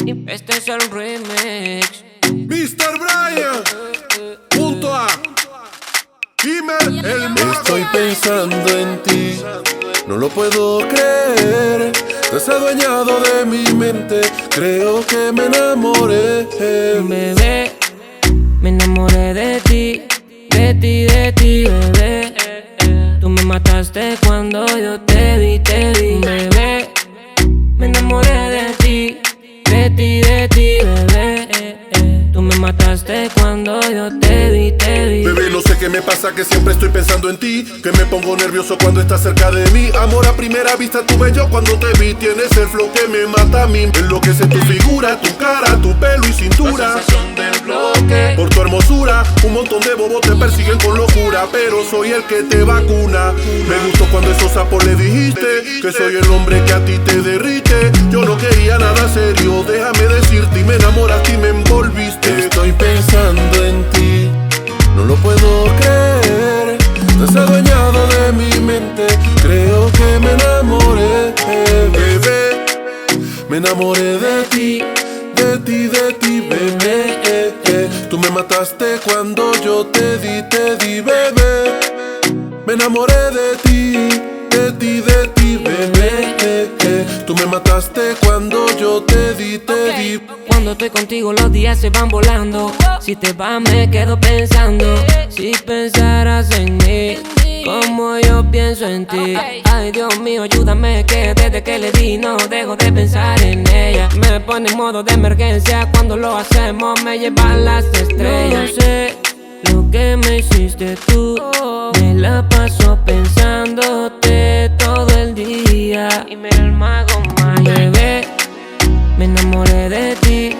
Este es el remix. Mr. Brian, junto a Kimmel, el mago. Estoy pensando en ti, no lo puedo creer. Te has adueñado de mi mente, creo que me enamoré. Bebé, me enamoré de ti, de ti, de ti, bebé. Tú me mataste cuando yo te vi, bebé. Me enamoré de ti, de ti, de ti, bebé. Tú me mataste cuando yo te vi, Bebé, no sé qué me pasa, que siempre estoy pensando en ti, que me pongo nervioso cuando estás cerca de mí. Amor a primera vista tuve yo cuando te vi. Tienes el flow que me mata a mí. Enloquece tu figura, tu cara, tu pelo y cintura. La sensación del bloque. Por tu hermosura, un montón de bobos te persiguen con locura, pero soy el que te vacuna. Me gustó cuando esos sapos le dijiste que soy el hombre que a ti te derrite. Yo no quería nada serio, déjame decirte, y me enamoraste y me envolviste. Estoy pensando en ti, no lo puedo creer. Te has adueñado de mi mente, creo que me enamoré. Bebé, me enamoré de ti, de ti, de ti, bebé. Tú me mataste cuando yo te di, bebé. Me enamoré de ti, de ti, de ti, bebé. Tú me mataste cuando yo te di. Cuando estoy contigo los días se van volando. Si te vas me quedo pensando. Si pensaras en mí como yo pienso en ti. Ay, Dios mío, ayúdame, que desde que le di no dejo de pensar en ella. Me pone en modo de emergencia, cuando lo hacemos me llevan las estrellas. No sé lo que me hiciste tú, me la paso pensándote todo el día. Y mira el mago Maya. Bebé, me enamoré de ti,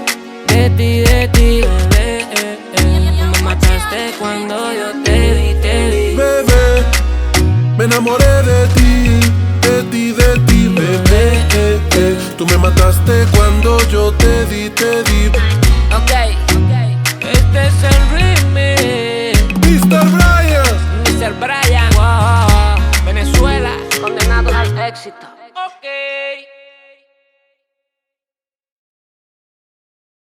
de ti, de ti, bebé. Tú me mataste cuando yo te vi. Bebé, me enamoré de ti, de ti, de ti, bebé. Tú me mataste cuando yo te di. Ok, este es el remix. Mr. Brian, Mr. Brian, wow. Venezuela, condenados al éxito. Ok.